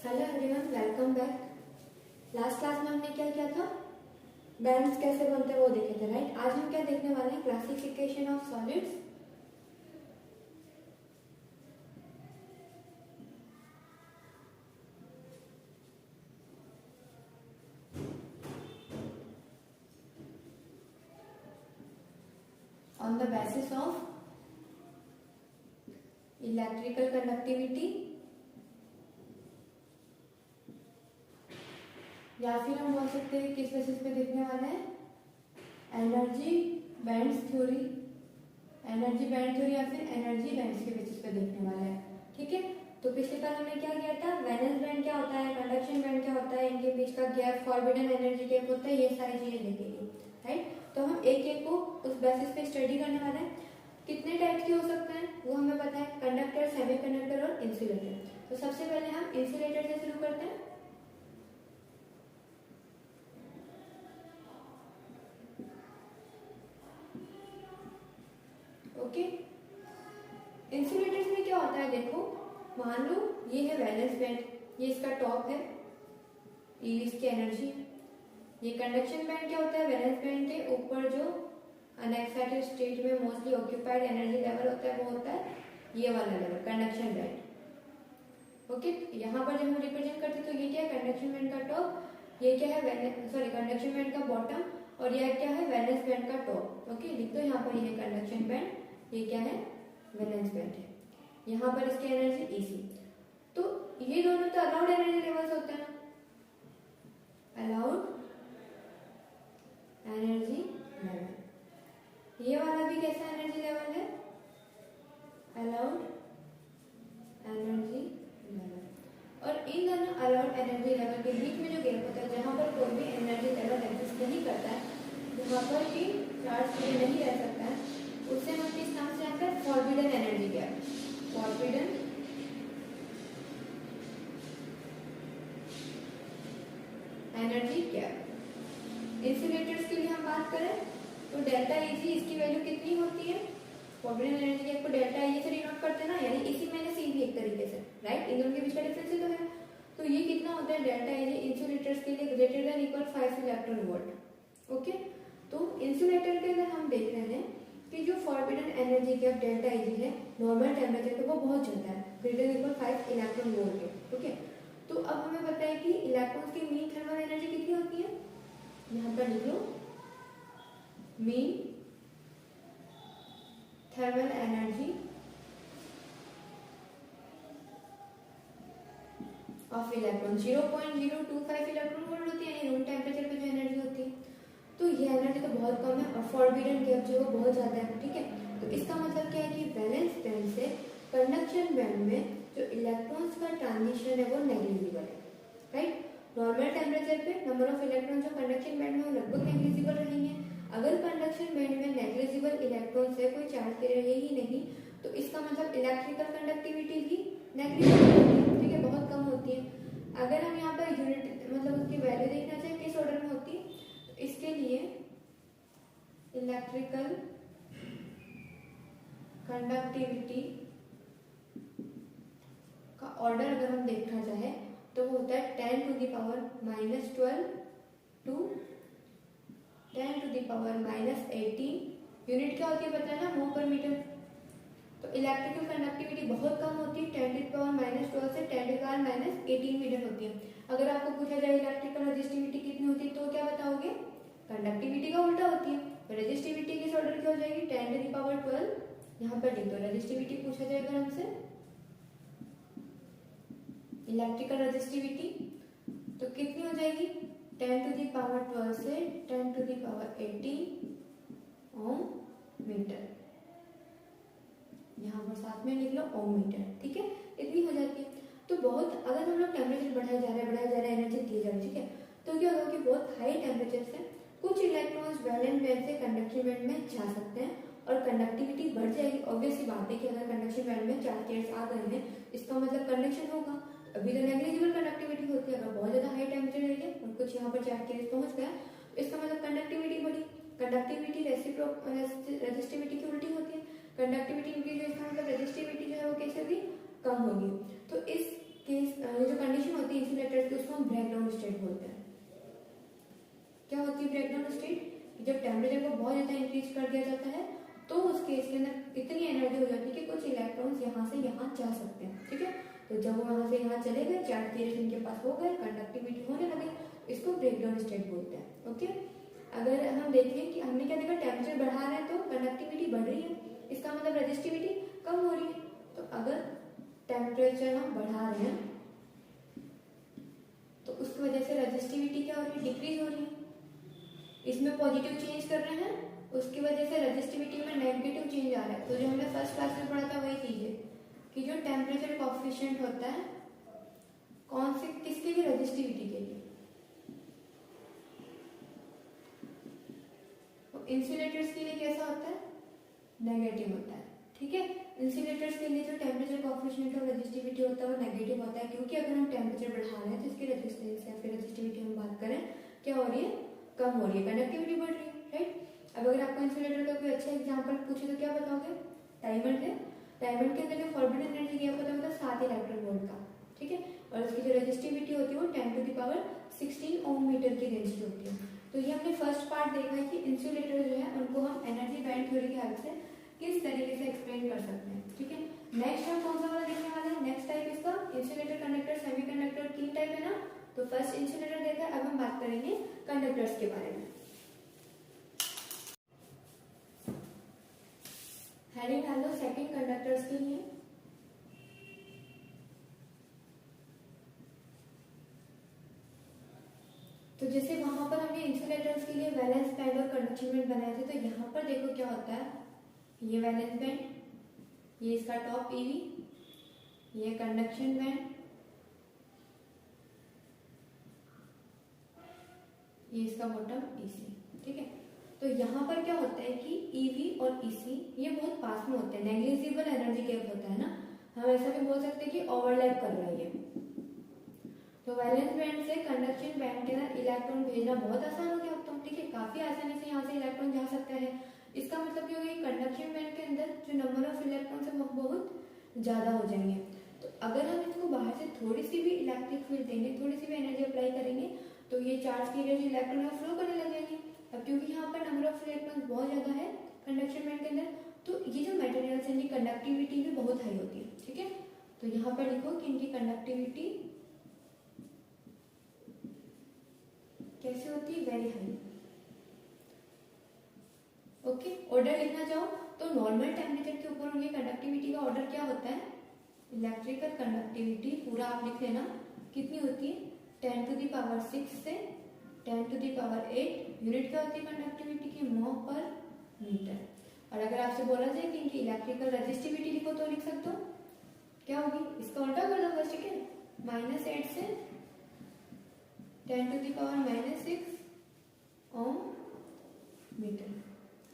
Hello everyone, welcome back. Last class में हमने क्या किया था, बैंड्स कैसे बनते हैं वो देखे थे, राइट। आज हम क्या देखने वाले हैं, classification of solids. On the basis of electrical conductivity, या फिर हम बोल सकते हैं किस बेसिस पे देखने वाले हैं, energy bands theory, energy band theory या फिर एनर्जी बैंड्स के बेसिस पे देखने वाले हैं। ठीक है, तो पिछले बार हमने क्या किया था, वैलेंस बैंड क्या होता है, कंडक्शन बैंड क्या होता है, इनके बीच का गैप, फॉरबिडन एनर्जी गैप होता है, ये सारी चीजें देखेंगे, राइट। तो हम एक एक को उस बेसिस पे स्टडी करने वाले हैं। कितने टाइप के हो सकते हैं वो हमें पता है, कंडक्टर, सेमीकंडक्टर और इंसुलेटर। तो सबसे पहले हम इंसुलेटर से शुरू करते हैं। ओके, इंसुलेटर्स में क्या होता है, देखो मान लो ये है वैलेंस बैंड, ये इसका टॉप है, ये इसकी एनर्जी। ये कंडक्शन बैंड क्या होता है, वैलेंस बैंड के ऊपर जो अनएक्साइटेड स्टेट में मोस्टली ऑक्यूपाइड एनर्जी लेवल होता है वो होता है ये वाला लेवल, कंडक्शन बैंड। ओके, यहाँ पर जब हम रिप्रेजेंट करते हैं तो ये क्या है, कंडक्शन बैंड का टॉप, ये क्या है कंडक्शन बैंड का बॉटम, और यह क्या है, वैलेंस बैंड का टॉप। ओके, लिख दो यहाँ पर, ये कंडक्शन बैंड, ये क्या है, वैलेंस बैंड है। यहाँ पर इसकी एनर्जी ईसी। तो ये दोनों तो अलाउड एनर्जी लेवल्स होते हैं, अलाउड एनर्जी लेवल। ये वाला भी कैसा एनर्जी लेवल है, अलाउड एनर्जी लेवल। और इन दोनों अलाउड एनर्जी लेवल के बीच में जो गैप होता है, जहां पर कोई भी एनर्जी लेवल एग्जिस्ट नहीं करता है, जहां पर भी चार्ज नहीं रह सकता है, उसे हम किस नाम से जानते हैं, forbidden energy gap, forbidden energy gap. Insulators के लिए हम बात करें तो डेल्टा ईजी, इसकी वैल्यू कितनी होती है, फॉरबिडन एनर्जी गैप को डेल्टा ई से डिनोट करते हैं ना, यानी इसी मैंने सी भी एक तरीके से, राइट। इन दोनों के बीच का डिफरेंस ही तो है। तो ये कितना होता है, डेल्टा ईजी इंसुलेटर्स के लिए greater than equal 5 electron volt. Okay, तो इंसुलेटर के अंदर हम देख रहे हैं कि जो forbidden energy gap delta easy है, नॉर्मल टेम्परेचर पे वो बहुत ज्यादा है, greater than equal 5 electron volt के। ओके, तो अब हमें पता है कि इलेक्ट्रॉन्स की मीन थर्मल एनर्जी कितनी होती है, यहाँ पर लिख लो, mean thermal energy of electron 0.025 electron volt होती है, रूम टेम्परेचर पे जो एनर्जी होती है। तो ये एनर्जी तो बहुत कम है, और फॉरबिडन गैप जो है वो बहुत ज्यादा है। ठीक है, तो इसका मतलब क्या है कि वैलेंस बैंड से कंडक्शन बैंड में जो इलेक्ट्रॉन्स का ट्रांजिशन है वो नेग्लिजिबल है, राइट। नॉर्मल टेम्परेचर पे नंबर ऑफ इलेक्ट्रॉन जो कंडक्शन बैंड में वो लगभग नेग्लिजिबल रहेंगे। अगर कंडक्शन बैंड में नेग्लिजिबल इलेक्ट्रॉन्स है, कोई चार्ज के रहे ही नहीं, तो इसका मतलब इलेक्ट्रिकल कंडक्टिविटी भी नेग्लिजिबल होती है, ठीक है, बहुत कम होती है। अगर हम यहाँ पर यूनिट मतलब उसकी वैल्यू देखना चाहें किस ऑर्डर में होती है, तो इसके लिए इलेक्ट्रिकल कंडक्टिविटी का ऑर्डर अगर हम देखना चाहे तो वो होता है 10 to the power -12 to 10 to the power -18। Unit क्या होती है पता है ना, मोल पर मीटर। तो इलेक्ट्रिकल कंडक्टिविटी बहुत कम होती है, 10 to the power -12 से 10 to the power -18 मीटर होती है। अगर आपको पूछा जाए इलेक्ट्रिकल रेजिस्टिविटी कितनी होती है तो क्या बताओगे, कंडक्टिविटी का उल्टा होती है। तो रेजिस्टिविटी किस ऑर्डर की हो जाएगी, 10 to the power 12। यहाँ पर लिख दो, रेजिस्टिविटी पूछा जाएगा हमसे, इलेक्ट्रिकल रेजिस्टिविटी तो कितनी हो जाएगी, 10 to the power 12 से 10 to the power 18 ohm metre. यहाँ पर साथ में लिख लो ओम मीटर, ठीक है, इतनी हो जाती है। तो बहुत, अगर हम लोग टेम्परेचर बढ़ाया जा रहा है, एनर्जी दी जा रही है, ठीक है, तो क्या होगा कि बहुत हाई टेम्परेचर से कुछ इलेक्ट्रॉन्स वैलेंस बैंड से कंडक्शन बैंड में जा सकते हैं और कंडक्टिविटी बढ़ जाएगी। ऑब्वियस सी बात है कि अगर कंडक्शन बैंड में चार्ज केयर्स आ गए हैं, इसका मतलब कंडक्शन होगा। अभी तो नेग्लिजिबल कंडक्टिविटी होती है, अगर बहुत ज्यादा हाई टेम्परेचर है और कुछ यहाँ पर चार्ज केयर्स पहुंच गया, तो इसका मतलब कंडक्टिविटी बढ़ी। कंडक्टिविटी रेजिस्टिविटी की उल्टी होती है, कंडक्टिविटी इंक्रीज है, इसका मतलब रेजिस्टिविटी जो है वो कैसे भी कम होगी। तो इस केस जो कंडीशन होती है उसको हम ब्रेकडाउन स्टेट बोलते हैं। क्या होती है ब्रेकडाउन स्टेट? जब टेम्परेचर को बहुत ज्यादा इंक्रीज कर दिया जाता है तो उस केस के अंदर इतनी एनर्जी हो जाती है कि कुछ इलेक्ट्रॉन्स यहाँ से यहाँ जा सकते हैं, ठीक है। तो जब वो यहाँ से यहाँ चले गए, चार्ज के रेट इनके पास हो गए, कंडक्टिविटी होने लगी, इसको ब्रेकडाउन स्टेट बोलते हैं। ओके, अगर हम देखें कि हमने क्या देखा, टेम्परेचर बढ़ा रहे हैं तो कंडक्टिविटी बढ़ रही है, इसका मतलब रेजिस्टिविटी कम हो रही है। तो अगर टेम्परेचर हम बढ़ा रहे हैं तो उसकी वजह से रेजिस्टिविटी क्या हो रही है, डिक्रीज हो रही है। इसमें पॉजिटिव चेंज कर रहे हैं, उसकी वजह से रेजिस्टिविटी में नेगेटिव चेंज आ रहा है। तो जो हमने फर्स्ट क्लास में पढ़ा था वही चीज है कि जो टेम्परेचर कोएफिशिएंट होता है कौन से किसके लिए, रेजिस्टिविटी के लिए। तो इंसुलेटर्स के लिए कैसा होता है, नेगेटिव होता है, ठीक है। इंसुलेटर्स के लिए जो टेम्परेचर कोएफिशिएंट और रेजिस्टिविटी होता है वो नेगेटिव होता है, क्योंकि अगर हम टेम्परेचर बढ़ा रहे हैं तो इसकी रेजिस्टेंस या फिर रेजिस्टिविटी हम बात करें क्या हो रही है, कम हो रही है, कंडक्टिविटी बढ़ रही है, राइट। अब अगर आपको इंसुलेटर का कोई अच्छा एग्जांपल पूछे तो क्या बताओगे, डायमंड है। डायमंड के अंदर जो फॉरबिडन एनर्जी गैप होता है वो 7 इलेक्ट्रॉन वोल्ट का, ठीक है। और उसकी जो रेजिस्टिविटी होती है वो 10⁻16 ओम मीटर की रेंज की होती है। तो ये हमने फर्स्ट पार्ट देखा है कि इंसुलेटर जो है उनको हम एनर्जी बैंड थ्योरी की हेल्प से किस तरीके से एक्सप्लेन कर सकते हैं, ठीक है। नेक्स्ट हम कौन सा वाला देखने वाले हैं, नेक्स्ट टाइप इसका इंसुलेटर, कंडक्टर, सेमीकंडक्टर, 3 टाइप है ना। तो फर्स्ट इंसुलेटर देखा, अब हम बात करेंगे कंडक्टर्स के बारे में। हेडिंग डाल दो सेकंड कंडक्टर्स के लिए। तो जैसे वहां पर हमने इंसुलेटर्स के लिए वैलेंस बैंड और कंडक्शन बैंड बनाए थे, तो यहाँ पर देखो क्या होता है, ये वैलेंस बैंड, ये इसका टॉप ईवी, ये कंडक्शन बैंड, ये इसका बॉटम ईसी, ठीक है। तो यहाँ पर क्या होता है कि ईवी और ईसी ये बहुत पास में होते हैं, नेग्लिजिबल एनर्जी गैप होता है ना, हम ऐसा भी बोल सकते हैं कि ओवरलैप कर रही है। तो वैलेंस बैंड से कंडक्शन बैंड के अंदर इलेक्ट्रॉन भेजना बहुत आसान हो गया अब तो, ठीक है। काफी आसानी से यहाँ से इलेक्ट्रॉन जा सकता है। इसका मतलब क्या होगा, कंडक्शन बैंड के अंदर जो नंबर ऑफ इलेक्ट्रॉन है वो बहुत ज्यादा हो जाएंगे। तो अगर हम इसको बाहर से थोड़ी सी भी इलेक्ट्रिक फील्ड देंगे, थोड़ी सी भी एनर्जी अप्लाई करेंगे, तो ये चार्ज कैरियर जो इलेक्ट्रॉन है फ्लो करने लग जाएंगे। अब क्योंकि यहाँ पर नंबर ऑफ इलेक्ट्रॉन बहुत ज्यादा है कंडक्शन बैंड के अंदर, तो ये जो मेटेरियल्स है इनकी कंडक्टिविटी भी बहुत हाई होती है, ठीक है। तो यहाँ पर लिखो कि इनकी कंडक्टिविटी कैसे होती है, वेरी हाई। ओके, ऑर्डर लिखना चाहो तो नॉर्मल टेम्परेचर के ऊपर उनकी कंडक्टिविटी का ऑर्डर क्या होता है, इलेक्ट्रिकल कंडक्टिविटी पूरा आप लिख लेना कितनी होती है, 10⁻6 से 10⁸ यूनिट क्या होती है कंडक्टिविटी की, मो पर मीटर। और अगर आपसे बोला जाए कि इनकी इलेक्ट्रिकल रेजिस्टिविटी लिखो तो लिख सकते हो, क्या होगी, इसका उल्टा कर दो बस, ठीक है। -8 से 10⁻⁻6 ओम मीटर।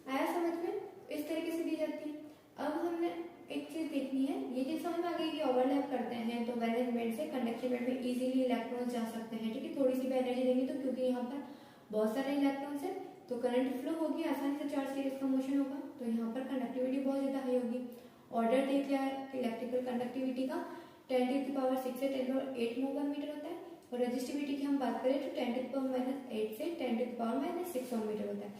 आया समझ में, इस तरीके से दी जाती है। अब हमने एक चीज देखनी है, ये चीज समझ में आ गई कि ओवरलैप करते हैं तो वैलेंस बैंड से कंडक्शन बैंड में इजीली इलेक्ट्रॉन्स जा सकते हैं, ठीक है। थोड़ी सी भी एनर्जी देंगे तो क्योंकि यहाँ पर बहुत सारे इलेक्ट्रॉन्स है तो करंट फ्लो होगी, आसानी से चार्ज कैरियर का मोशन होगा, तो यहाँ पर कंडक्टिविटी बहुत ज्यादा हाई होगी। ऑर्डर देख लिया है इलेक्ट्रिकल कंडक्टिविटी का, 10⁻6 से 10⁸ मो पर मीटर होता है। और रेजिस्टिविटी की हम बात करें तो 10⁻⁻8 से 10⁻⁻6 ओम मीटर होता है।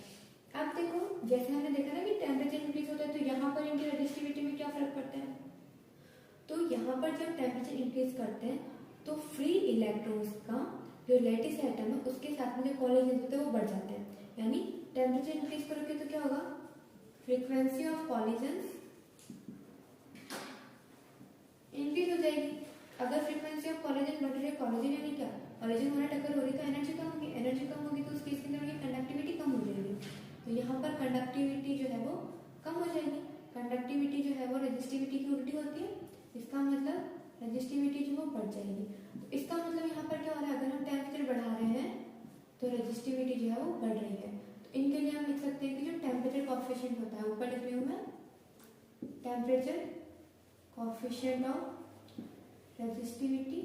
अब देखो जैसे हमने देखा ना कि टेम्परेचर इंक्रीज होता है तो यहाँ पर इनकी रेजिस्टिविटी में क्या फर्क पड़ता है, तो यहाँ पर जब टेम्परेचर इंक्रीज करते हैं तो फ्री इलेक्ट्रॉन्स का जो लैटिस एटम है उसके साथ में जो कॉलिजन होते हैं वो बढ़ जाते हैं। यानी टेम्परेचर इंक्रीज करोगे तो क्या होगा, फ्रीक्वेंसी ऑफ कॉलिजन इंक्रीज हो जाएगी। अगर फ्रीक्वेंसी ऑफ कॉलिजन बढ़ रही है, कॉलिजन यानी क्या, कॉलिजन होना टक्कर हो रही तो एनर्जी कम होगी, एनर्जी कम होगी तो उस केस के अंदर कंडक्टिविटी कम हो जाएगी। तो यहाँ पर कंडक्टिविटी जो है वो कम हो जाएगी। कंडक्टिविटी जो है वो रेजिस्टिविटी की उल्टी होती है, इसका मतलब रेजिस्टिविटी जो वो बढ़ जाएगी। तो इसका मतलब यहाँ पर क्या हो रहा है, अगर हम टेम्परेचर बढ़ा रहे हैं तो रेजिस्टिविटी जो है वो बढ़ रही है। तो इनके लिए हम लिख सकते हैं कि जो टेम्परेचर कोएफिशिएंट होता है, ऊपर लिख रही हूँ मैं, टेम्परेचर कोएफिशिएंट ऑफ रेजिस्टिविटी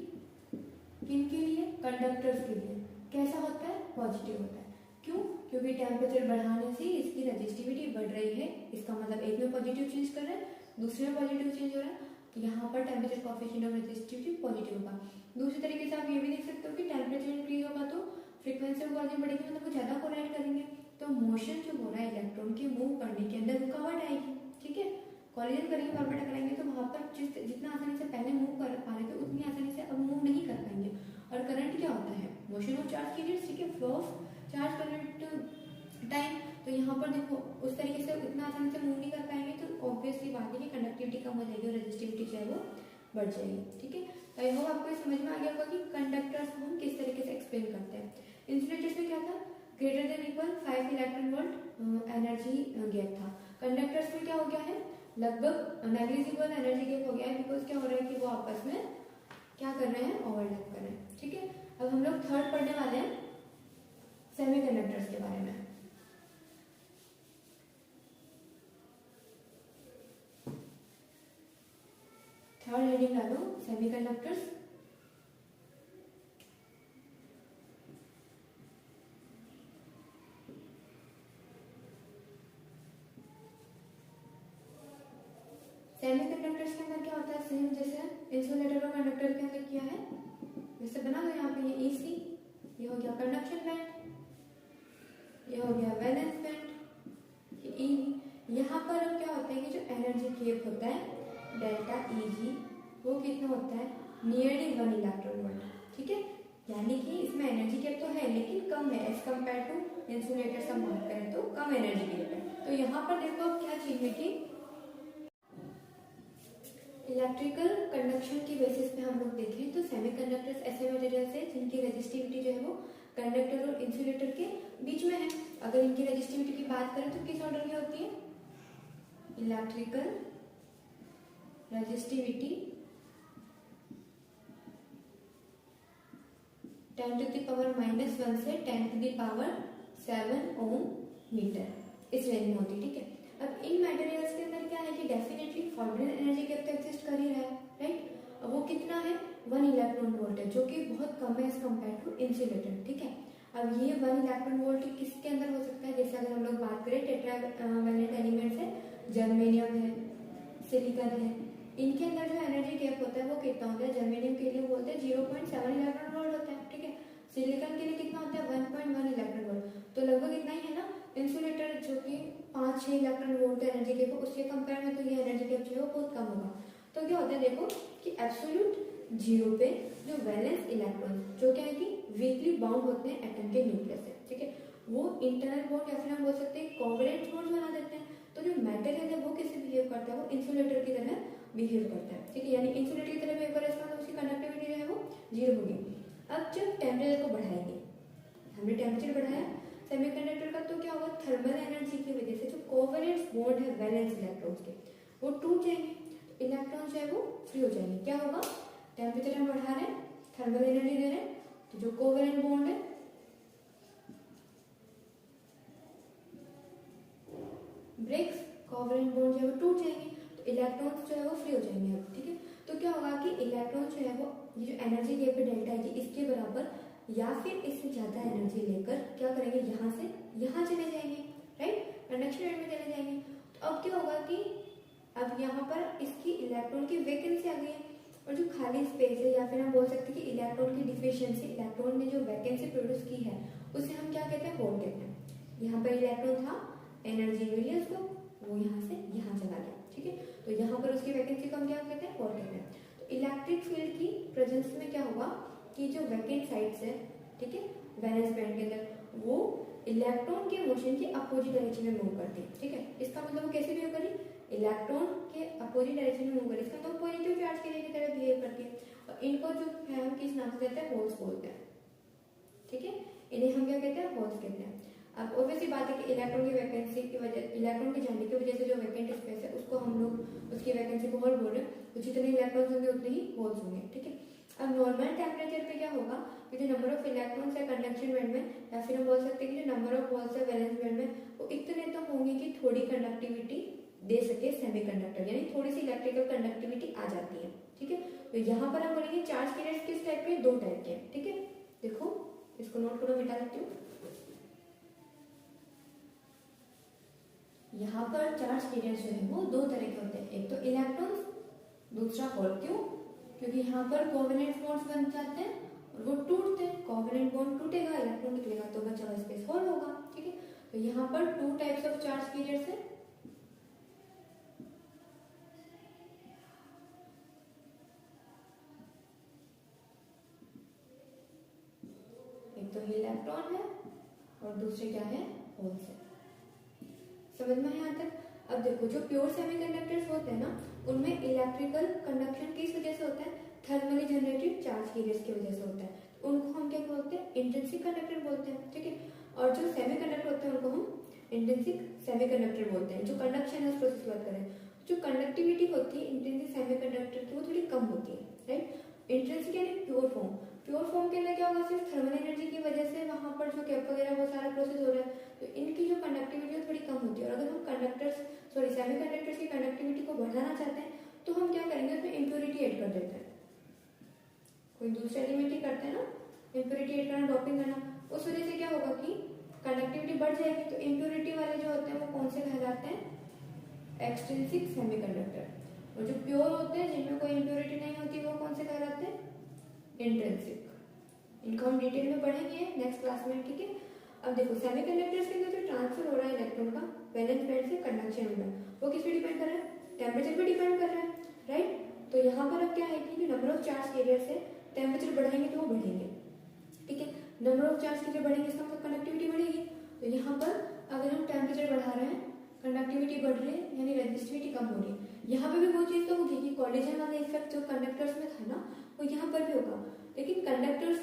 किनके लिए, कंडक्टर्स के लिए कैसा होता है, पॉजिटिव होता है। क्यों, क्योंकि टेम्परेचर बढ़ाने से इसकी रेजिस्टिविटी बढ़ रही है, इसका मतलब एक में पॉजिटिव चेंज कर रहा है दूसरे में पॉजिटिव चेंज हो रहा है, तो यहाँ पर temperature coefficient of resistivity positive होगा। दूसरी तरीके से आप ये भी देख सकते हो कि टेम्परेचर इंक्रीज होगा तो फ्रीक्वेंसी ऑफ गॉसियन बढ़ेगी, मतलब वो ज्यादा कोलाइड करेंगे, तो मोशन जो हो रहा है इलेक्ट्रॉन के मूव करने के अंदर रुकावट आएगी। ठीक है, कॉलिजन करेंगे, बार टकराएंगे तो वहां पर जितना आसानी से पहले मूव कर पा रहे थे उतनी आसानी से अब मूव नहीं कर पाएंगे। और करंट क्या होता है, मोशन ऑफ चार्ज कीजिए, ठीक है, flow of charge current time. तो यहाँ पर देखो उस तरीके से इतना आसानी से मूव नहीं कर पाएंगे, तो ऑब्वियसली बात है कि कंडक्टिविटी कम हो जाएगी और रेजिस्टिविटी जो है वो बढ़ जाएगी। ठीक है, तो आई होप आपको समझ में आ गया होगा कि कंडक्टर्स को हम किस तरीके से एक्सप्लेन करते हैं। इंसुलेटर्स में क्या था, greater than equal 5 electron volt energy gap था। कंडक्टर्स में क्या हो गया है, लगभग नेग्लिजिबल एनर्जी गैप हो गया है, बिकॉज क्या हो रहा है कि वो आपस में क्या कर रहे हैं, ओवरलैप कर रहे हैं। ठीक है, अब हम लोग थर्ड पढ़ने वाले हैं सेमीकंडक्टर्स के बारे में। थर्ड हेडिंग डालो सेमीकंडक्टर्स। सेमीकंडक्टर्स के अंदर क्या होता है, सेम जैसे इंसुलेटर और कंडक्टर के अंदर किया है वैसे बना दो। यहाँ पे ये EC, ये हो गया कंडक्शन बैंड, ये हो गया वैलेंस बैंड, ये EV। यहाँ पर अब क्या होता है कि जो एनर्जी गैप होता है डेल्टा EG वो कितना होता है, नियरली 1 इलेक्ट्रॉन वोल्ट। ठीक है, यानी कि इसमें एनर्जी गैप तो है लेकिन कम है एज कम्पेयर टू इंसुलेटर से बात करें तो कम एनर्जी गैप है। तो यहाँ पर देखो अब क्या चीज है कि इलेक्ट्रिकल कंडक्शन की बेसिस पे हम लोग देखें तो सेमीकंडक्टर्स ऐसे मटेरियल्स है जिनकी रेजिस्टिविटी जो है वो कंडक्टर और इंसुलेटर के बीच में है। अगर इनकी रेजिस्टिविटी की बात करें तो किस ऑर्डर की होती है, electrical resistivity 10 to the power -1 से 10 to the power 7 ohm metre, इस रेंज में होती है। ठीक है, अब इन मटेरियल्स के अंदर क्या है कि डेफिनेटली फॉरबिडन एनर्जी गैप तो एग्जिस्ट कर ही रहा है, राइट। अब वो कितना है, 1 इलेक्ट्रॉन वोल्ट है, जो कि बहुत कम है एज कम्पेयर टू इंसुलेटर। ठीक है, अब ये 1 इलेक्ट्रॉन वोल्ट किसके अंदर हो सकता है, जैसे अगर हम लोग बात करें टेट्रावैलेंट एलिमेंट्स है, जर्मेनियम है, सिलिकॉन है, इनके अंदर जो एनर्जी गैप होता है वो कितना होता है, जर्मेनियम के लिए बोलते हैं 0.7 इलेक्ट्रॉन वोल्ट होता है। ठीक है, सिलिकॉन के लिए कितना होता है 1.1 इलेक्ट्रॉन वोल्ट, तो लगभग इतना ही है ना। इंसुलेटर जो कि 5-6 इलेक्ट्रॉन वोल्ट एनर्जी गैप है, उसके कंपेयर में तो ये एनर्जी गैप जो है वो बहुत कम होगा। तो क्या होता है देखो कि एब्सोल्यूट जीरो पे जो वैलेंस इलेक्ट्रॉन जो क्या है कि वीकली बाउंड होते हैं एटम के न्यूक्लियस से, ठीक है, वो इंटरनल बॉन्ड या फिर हम बोल सकते हैं कोवैलेंट बॉन्ड बना देते हैं। तो जो मटेरियल है वो कैसे बिहेव करता है, वो इंसुलेटर की तरह बिहेव करता है। ठीक है, यानी इंसुलेटर की तरह बिहेव करे इसका मतलब उसकी कंडक्टिविटी जो है वो जीरो होगी। अब जब टेम्परेचर को बढ़ाएंगे, हमने टेम्परेचर बढ़ाया सेमीकंडक्टर का, तो क्या होगा, थर्मल एनर्जी की वजह से जो कोवैलेंट बॉन्ड है वैलेंस इलेक्ट्रॉन्स के वो टूट जाएंगे, तो इलेक्ट्रॉन जो है वो फ्री हो जाएंगे। क्या होगा, टेम्परेचर हम बढ़ा रहे हैं, थर्मल एनर्जी दे रहे हैं, तो जो कोवैलेंट बॉन्ड है ब्रेक्स, कोवैलेंट बॉन्ड जो है वो टूट जाएंगे, तो इलेक्ट्रॉन्स जो है वो फ्री हो जाएंगे। अब ठीक है, तो क्या होगा कि इलेक्ट्रॉन जो है वो ये जो एनर्जी गैप है डेल्टा है इसके बराबर या फिर इससे ज्यादा एनर्जी लेकर क्या करेंगे, यहाँ से यहाँ चले जाएंगे, राइट, कंडक्शन बैंड में चले जाएंगे। तो अब क्या होगा कि अब यहाँ पर इसकी इलेक्ट्रॉन की वैकेंसी आ गई है, और जो खाली स्पेस है या फिर हम बोल सकते हैं कि इलेक्ट्रॉन की डिफिशियंसी, इलेक्ट्रॉन ने जो वैकेंसी प्रोड्यूस की है उसे हम क्या कहते हैं, होल कहते हैं। यहाँ पर इलेक्ट्रॉन था, एनर्जी मिली उसको, वो यहाँ से यहाँ चला गया। ठीक है, तो यहाँ पर उसकी वैकेंसी को हम क्या कहते हैं, होल कहते हैं। तो इलेक्ट्रिक फील्ड की प्रेजेंस में क्या होगा कि जो वैकेंट साइड्स है, ठीक है, वैलेंस बैंड के अंदर, वो इलेक्ट्रॉन के मोशन के अपोजिट डायरेक्शन में मूव करती है। ठीक है, इसका मतलब वो कैसे बिहेव करी, इलेक्ट्रॉन के अपोजिट डायरेक्शन में मूव करी, इसका मतलब पॉजिटिव चार्ज के की तरह बिहेव करती है। और इनको जो है हम किस नाम से कहते हैं, होल्स बोलते हैं। ठीक है, इन्हें हम क्या कहते हैं, होल्स कहते हैं। अब ऑब्वियसली बात है कि इलेक्ट्रॉन की वैकेंसी की वजह, इलेक्ट्रॉन के जाने की वजह से जो वैकेंट स्पेस है उसको हम लोग उसकी वैकेंसी को होल बोल रहे हैं, तो जितने इलेक्ट्रॉन्स होंगे उतने ही होल्स होंगे। ठीक है, अब नॉर्मल टेम्परेचर पे क्या होगा कि जो नंबर ऑफ इलेक्ट्रॉन्स है कंडक्शन बैंड में, या फिर हम बोल सकते हैं कि जो नंबर ऑफ होल्स है वैलेंस बैंड में, वो इतने तो होंगे कि थोड़ी कंडक्टिविटी दे सके सेमीकंडक्टर, यानी थोड़ी सी इलेक्ट्रिकल कंडक्टिविटी आ जाती है। ठीक है, तो यहाँ पर हम बोलेंगे चार्ज कैरियर्स किस टाइप के, 2 टाइप के। ठीक है, देखो इसको नोट करो, मिटा देती हूँ। यहाँ पर चार्ज कैरियर्स जो है वो 2 तरह के होते हैं, एक तो इलेक्ट्रॉन्स, दूसरा होल। क्यों? क्योंकि यहाँ पर कोवेलेंट बॉन्ड्स बन जाते हैं और वो टूटते हैं, कोवेलेंट बॉन्ड टूटेगा, इलेक्ट्रॉन निकलेगा तो बचा हुआ स्पेस होल होगा। ठीक है, तो यहाँ पर 2 टाइप्स ऑफ चार्ज कैरियर्स है। एक तो इलेक्ट्रॉन है और दूसरे क्या है? होल्स है। समझ में यहाँ तक? अब देखो, जो प्योर सेमीकंडक्टर्स होते हैं ना, उनमें इलेक्ट्रिकल कंडक्शन किस वजह से होता है? थर्मली जनरेटेड चार्ज कैरियर्स की वजह से होता है। तो उनको हम क्या बोलते हैं? इंट्रिंसिक कंडक्टर बोलते हैं। ठीक है, और जो सेमीकंडक्टर होते हैं उनको हम इंट्रिंसिक सेमीकंडक्टर बोलते हैं। जो कंडक्शन है उस प्रोसेस की बात करें, जो कंडक्टिविटी होती है इंट्रिंसिक सेमीकंडक्टर की वो थोड़ी कम होती है, राइट। इंट्रिंसिक यानी प्योर फॉर्म। प्योर फॉर्म के अंदर क्या होगा? सिर्फ थर्मल एनर्जी की वजह से वहां पर जो गैप वगैरह वो सारा प्रोसेस हो रहा है, तो इनकी जो कंडक्टिविटी थोड़ी कम होती है। और अगर हम सेमीकंडक्टर्स की कंडक्टिविटी को बढ़ाना चाहते हैं तो हम क्या करेंगे? उसमें इम्प्योरिटी ऐड कर देते हैं। कोई दूसरा एलिमेंट ही करते हैं ना, इम्प्योरिटी ऐड करना, डॉपिंग करना, उस वजह से क्या होगा कि कंडक्टिविटी बढ़ जाएगी। तो इम्प्योरिटी वाले जो होते हैं वो कौन से कहलाते हैं? Extrinsic semiconductor. और जो प्योर होते हैं जिनमें कोई इम्प्योरिटी नहीं होती वो कौन से कहलाते हैं? इंट्रिंसिक। इनको हम डिटेल में पढ़ेंगे नेक्स्ट क्लास में। ठीक है, अब देखो सेमीकंडक्टर्स के अंदर जो ट्रांसफर हो रहा है इलेक्ट्रॉन का वैलेंस बैंड से कंडक्शन में, वो किस पे डिपेंड कर रहा है? टेम्परेचर पे डिपेंड कर रहा है, राइट। तो यहाँ पर अब क्या है कि नंबर ऑफ चार्ज कैरियर्स है, टेम्परेचर बढ़ाएंगे तो वो बढ़ेंगे। ठीक है, नंबर ऑफ चार्ज कैरियर बढ़ेंगे इसका मतलब कंडक्टिविटी बढ़ेगी। तो यहाँ पर अगर हम टेम्परेचर बढ़ा रहे हैं, कंडक्टिविटी बढ़ रही है यानी रेजिस्टिविटी कम हो रही है। यहाँ पे भी वो चीज तो होगी कि कॉलिजन वाला इफेक्ट जो कंडक्टर्स में था ना वो यहाँ पर भी होगा। लेकिन कंडक्टर्स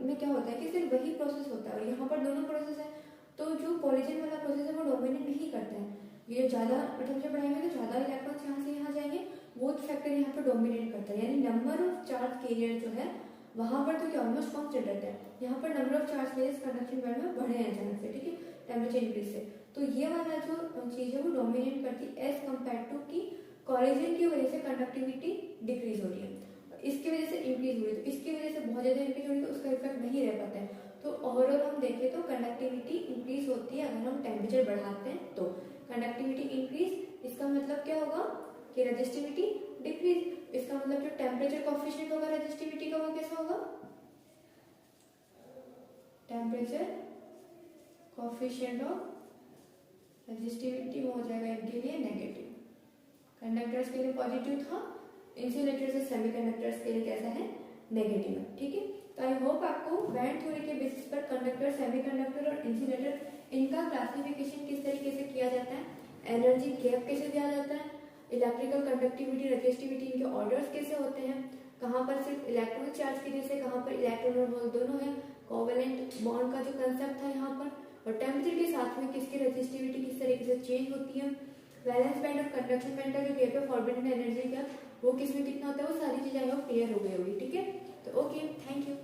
में क्या होता है कि सिर्फ वही प्रोसेस होता है और यहाँ पर दोनों प्रोसेस है, तो जो कॉलिजन वाला प्रोसेस है वो डोमिनेट नहीं करता है। ये ज्यादा टेम्परेचर बढ़ाएंगे तो ज्यादा इलेक्ट्रॉन्स यहाँ से यहाँ जाएंगे, वो फैक्टर यहाँ पर डोमिनेट करता है। यानी नंबर ऑफ चार्ज कैरियर जो है वहां पर तो क्या ऑलमोस्ट कांस्टेंट रहता है, यहाँ पर number of charge carriers conduction band में बढ़े हैं अचानक से। ठीक है, टेम्परेचर इंक्रीज से, तो ये वाला जो चीज है वो डोमिनेट करती है एज कम्पेयर टू की कॉलिजन की वजह से कंडक्टिविटी डिक्रीज हो रही है, इसकी वजह से इंक्रीज हो रही है। तो इसकी वजह से बहुत ज्यादा इंक्रीज हो रही है तो उसका इफेक्ट नहीं रह पाता है। तो ओवरऑल हम देखें तो कंडक्टिविटी इंक्रीज होती है अगर हम टेम्परेचर बढ़ाते हैं तो। कंडक्टिविटी इंक्रीज इसका मतलब क्या होगा कि रेजिस्टिविटी डिक्रीज। इसका मतलब जो टेम्परेचर कोएफिशिएंट होगा रेजिस्टिविटी का वो कैसा होगा? टेम्परेचर कोएफिशिएंट ऑफ रेजिस्टिविटी वो हो जाएगा इनके लिए नेगेटिव। कंडक्टर्स के लिए पॉजिटिव था, इंसुलेटर्स और सेमीकंडक्टर्स के लिए कैसा है? नेगेटिव है। ठीक है, तो आई होप आपको बैंड थ्योरी के बेसिस पर कंडक्टर, सेमीकंडक्टर और इंसुलेटर इनका क्लासिफिकेशन किस तरीके से किया जाता है, एनर्जी गैप कैसे दिया जाता है, इलेक्ट्रिकल कंडक्टिविटी, रेजिस्टिविटी इनके ऑर्डर्स कैसे होते हैं, कहाँ पर सिर्फ इलेक्ट्रॉन चार्ज की वजह से, कहाँ पर इलेक्ट्रॉन और होल दोनों है, कोवेलेंट बॉन्ड का जो कंसेप्ट था यहाँ पर, और टेम्परेचर के साथ में किसकी रेजिस्टिविटी किस तरीके से चेंज होती है, वैलेंस बैंड और कंडक्शन बैंड का जो गैप है फॉरबिडन एनर्जी का वो किसमें कितना होता है, वो सारी चीजें क्लियर हो गई होगी। ठीक है, तो ओके, थैंक यू।